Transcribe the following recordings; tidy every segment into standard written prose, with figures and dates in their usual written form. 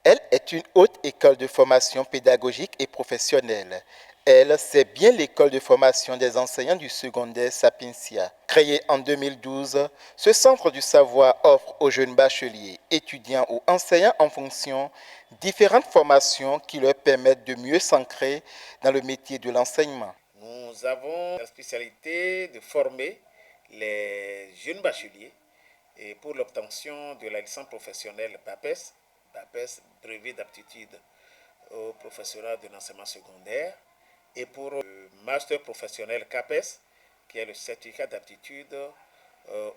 Elle est une haute école de formation pédagogique et professionnelle. Elle, c'est bien l'école de formation des enseignants du secondaire Sapientia. Créée en 2012, ce centre du savoir offre aux jeunes bacheliers, étudiants ou enseignants en fonction différentes formations qui leur permettent de mieux s'ancrer dans le métier de l'enseignement. Nous avons la spécialité de former les jeunes bacheliers et pour l'obtention de la licence professionnelle BAPES, BAPES, brevet d'aptitude au professorat de l'enseignement secondaire, et pour le master professionnel CAPES, qui est le certificat d'aptitude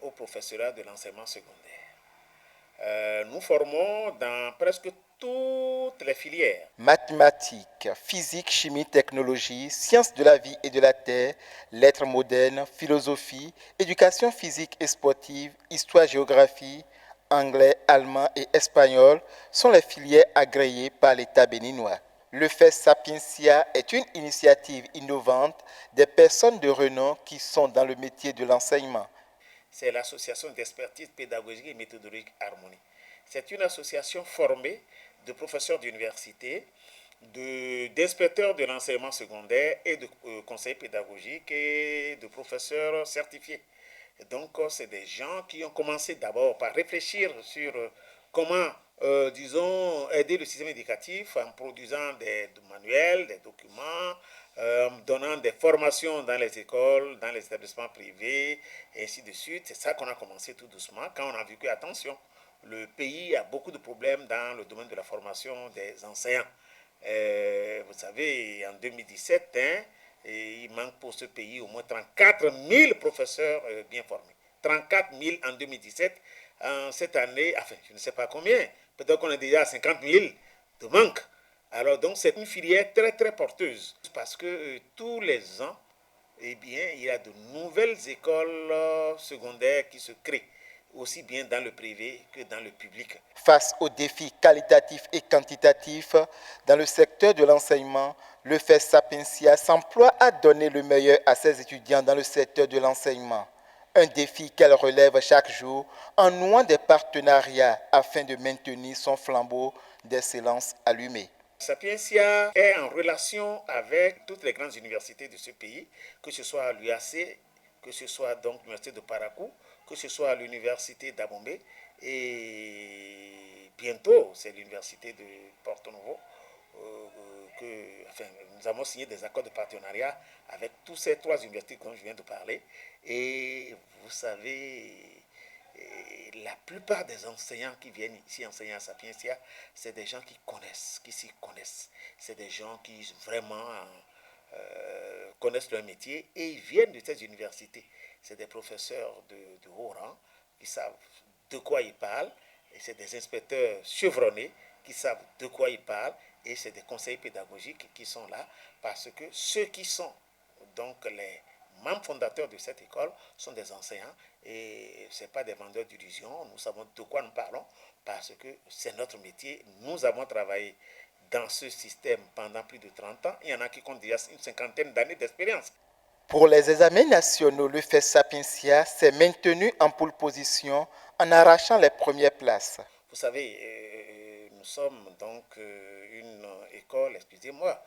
au professorat de l'enseignement secondaire. Nous formons dans presque toutes les filières. Mathématiques, physique, chimie, technologie, sciences de la vie et de la terre, lettres modernes, philosophie, éducation physique et sportive, histoire, géographie, anglais, allemand et espagnol sont les filières agréées par l'État béninois. Le FES Sapientia est une initiative innovante des personnes de renom qui sont dans le métier de l'enseignement. C'est l'association d'expertise pédagogique et méthodologique Harmonie. C'est une association formée de professeurs d'université, d'inspecteurs de l'enseignement secondaire et de conseillers pédagogiques et de professeurs certifiés. Et donc, c'est des gens qui ont commencé d'abord par réfléchir sur comment, disons, aider le système éducatif en produisant des manuels, des documents, donnant des formations dans les écoles, dans les établissements privés, et ainsi de suite. C'est ça qu'on a commencé tout doucement, quand on a vu que, attention, le pays a beaucoup de problèmes dans le domaine de la formation des enseignants. Vous savez, en 2017, il manque pour ce pays au moins 34 000 professeurs bien formés. 34 000 en 2017. Cette année, enfin, je ne sais pas combien, peut-être qu'on est déjà à 50 000 de manque. Alors, donc, c'est une filière très, très porteuse. Parce que tous les ans, eh bien, il y a de nouvelles écoles secondaires qui se créent, aussi bien dans le privé que dans le public. Face aux défis qualitatifs et quantitatifs dans le secteur de l'enseignement, le FES Sapientia s'emploie à donner le meilleur à ses étudiants dans le secteur de l'enseignement. Un défi qu'elle relève chaque jour en nouant des partenariats afin de maintenir son flambeau d'excellence allumé. Sapientia est en relation avec toutes les grandes universités de ce pays, que ce soit l'UAC, que ce soit donc l'université de Parakou, que ce soit l'université d'Abomey, et bientôt c'est l'université de Porto Novo. Enfin, nous avons signé des accords de partenariat avec toutes ces trois universités dont je viens de parler. Et vous savez, la plupart des enseignants qui viennent ici enseigner à Sapientia, c'est des gens qui connaissent, qui s'y connaissent. C'est des gens qui vraiment connaissent leur métier et ils viennent de ces universités. C'est des professeurs de haut rang qui savent de quoi ils parlent et c'est des inspecteurs chevronnés qui savent de quoi ils parlent et c'est des conseillers pédagogiques qui sont là parce que ceux qui sont donc les membres fondateurs de cette école sont des enseignants et ce n'est pas des vendeurs d'illusions. Nous savons de quoi nous parlons parce que c'est notre métier. Nous avons travaillé dans ce système pendant plus de 30 ans. Il y en a qui comptent déjà une cinquantaine d'années d'expérience. Pour les examens nationaux, le FES Sapientia s'est maintenu en pole position en arrachant les premières places. Vous savez, nous sommes donc une école, excusez-moi,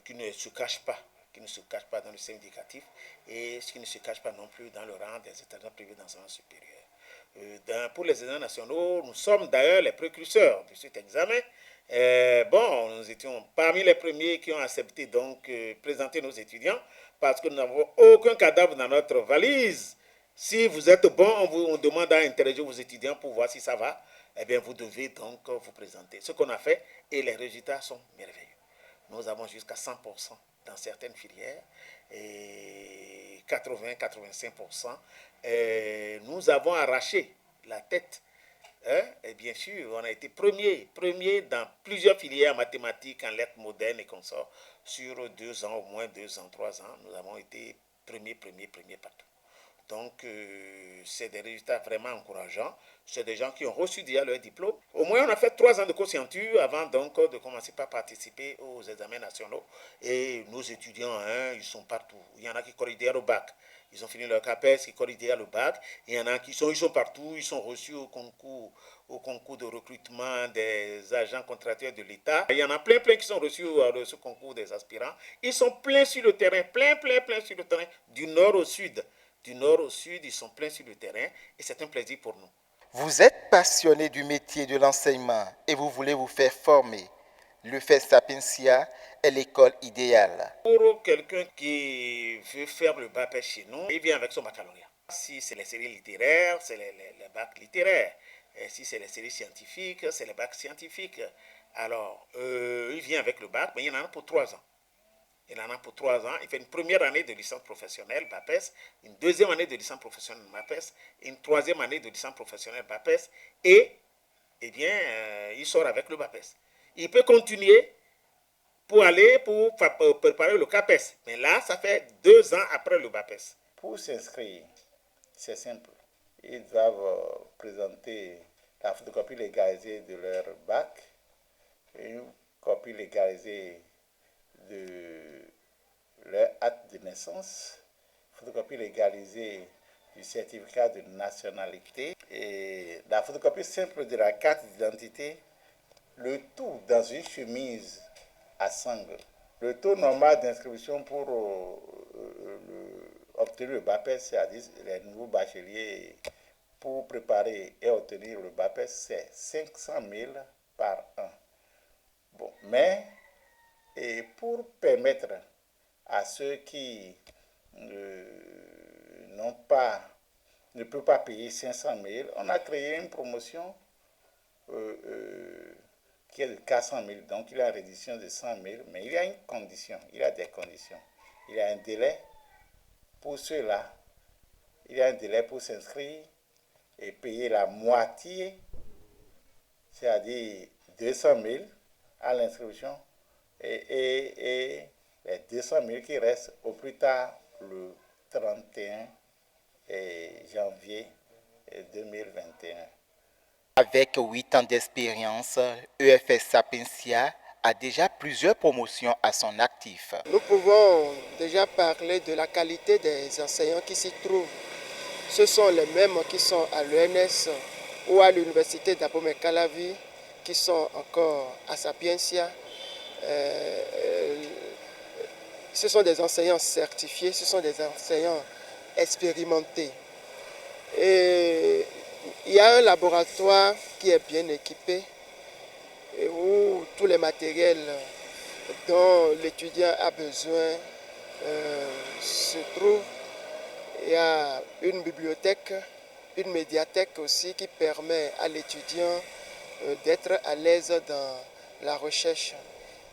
qui ne se cache pas, qui ne se cache pas dans le système éducatif et qui ne se cache pas non plus dans le rang des établissements privés d'enseignement supérieur. Pour les examens nationaux, nous sommes d'ailleurs les précurseurs de cet examen. Bon, nous étions parmi les premiers qui ont accepté donc présenter nos étudiants parce que nous n'avons aucun cadavre dans notre valise. Si vous êtes bon, on demande à interroger vos étudiants pour voir si ça va. Eh bien, vous devez donc vous présenter. Ce qu'on a fait et les résultats sont merveilleux. Nous avons jusqu'à 100% dans certaines filières et 80-85%. Nous avons arraché la tête. Et bien sûr, on a été premier dans plusieurs filières mathématiques, en lettres modernes et consorts. Sur 2 ans, au moins 2 ans, 3 ans, nous avons été premier partout. Donc, c'est des résultats vraiment encourageants. C'est des gens qui ont reçu déjà leur diplôme. Au moins, on a fait 3 ans de conscienture avant donc de commencer par participer aux examens nationaux. Et nos étudiants, hein, ils sont partout. Il y en a qui corrigent déjà le bac. Ils ont fini leur CAPES, ils corrigent déjà le bac. Il y en a qui sont partout. Ils sont reçus au concours de recrutement des agents contractuels de l'État. Il y en a plein qui sont reçus à ce concours des aspirants. Ils sont pleins sur le terrain, plein sur le terrain, du nord au sud. Du nord au sud, ils sont pleins sur le terrain et c'est un plaisir pour nous. Vous êtes passionné du métier de l'enseignement et vous voulez vous faire former. Le FES Sapientia est l'école idéale. Pour quelqu'un qui veut faire le bac chez nous, il vient avec son baccalauréat. Si c'est les séries littéraires, c'est les bacs littéraires. Et si c'est les séries scientifiques, c'est les bacs scientifiques. Alors, il vient avec le bac, mais il en a pour 3 ans. Il en a pour 3 ans. Il fait une première année de licence professionnelle, BAPES, une deuxième année de licence professionnelle, BAPES, une troisième année de licence professionnelle, BAPES, et eh bien, il sort avec le BAPES. Il peut continuer pour aller pour préparer le CAPES. Mais là, ça fait 2 ans après le BAPES. Pour s'inscrire, c'est simple. Ils doivent présenter la photocopie légalisée de leur bac, une copie légalisée de leur acte de naissance, photocopie légalisée du certificat de nationalité et la photocopie simple de la carte d'identité, le tout dans une chemise à sangle. Le taux normal d'inscription pour obtenir le BAPES, c'est-à-dire les nouveaux bacheliers, pour préparer et obtenir le BAPES, c'est 500 000 par an. Bon, mais et pour permettre à ceux qui ne peuvent pas payer 500 000, on a créé une promotion qui est de 400 000. Donc, il y a une réduction de 100 000, mais il y a une condition, il y a des conditions. Il y a un délai pour ceux-là, il y a un délai pour s'inscrire et payer la moitié, c'est-à-dire 200 000 à l'inscription et les 200 000 qui restent au plus tard le 31 janvier 2021. Avec 8 ans d'expérience, EFS Sapientia a déjà plusieurs promotions à son actif. Nous pouvons déjà parler de la qualité des enseignants qui s'y trouvent. Ce sont les mêmes qui sont à l'ENS ou à l'université d'Abomey-Calavi, qui sont encore à Sapientia. Ce sont des enseignants certifiés, ce sont des enseignants expérimentés. Et il y a un laboratoire qui est bien équipé et où tous les matériels dont l'étudiant a besoin se trouvent. Il y a une bibliothèque, une médiathèque aussi qui permet à l'étudiant d'être à l'aise dans la recherche.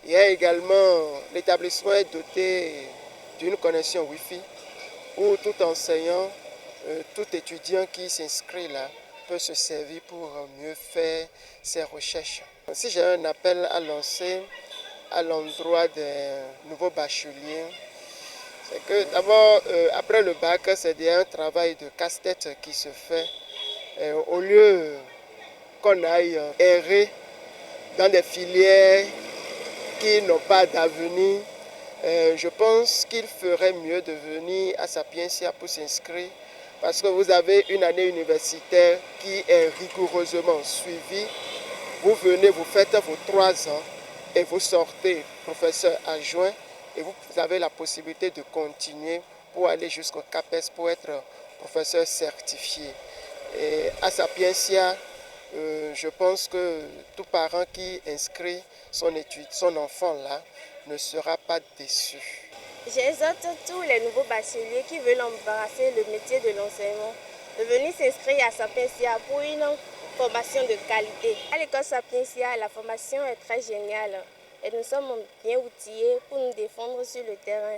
Il y a également, l'établissement est doté d'une connexion Wi-Fi où tout enseignant, tout étudiant qui s'inscrit là peut se servir pour mieux faire ses recherches. Si j'ai un appel à lancer à l'endroit des nouveaux bacheliers, c'est que d'abord, après le bac, c'est un travail de casse-tête qui se fait. Au lieu qu'on aille errer dans des filières qui n'ont pas d'avenir, je pense qu'il ferait mieux de venir à Sapientia pour s'inscrire parce que vous avez une année universitaire qui est rigoureusement suivie. Vous venez, vous faites vos 3 ans et vous sortez professeur adjoint et vous avez la possibilité de continuer pour aller jusqu'au CAPES pour être professeur certifié. Et à Sapientia, je pense que tout parent qui inscrit son enfant là ne sera pas déçu. J'exhorte tous les nouveaux bacheliers qui veulent embrasser le métier de l'enseignement de venir s'inscrire à Sapientia pour une formation de qualité. À l'école Sapientia, la formation est très géniale et nous sommes bien outillés pour nous défendre sur le terrain.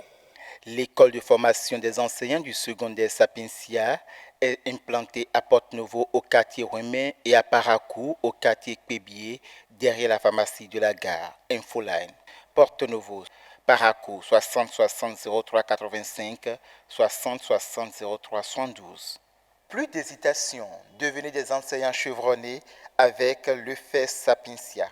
L'école de formation des enseignants du secondaire Sapientia est implantée à Porte-Nouveau au quartier Romain et à Paracou au quartier Pébier derrière la pharmacie de la gare. Infoline. Porte-Nouveau. Paraco 60 60 03 85 60 60 03 72. Plus d'hésitation, devenez des enseignants chevronnés avec le FES Sapientia.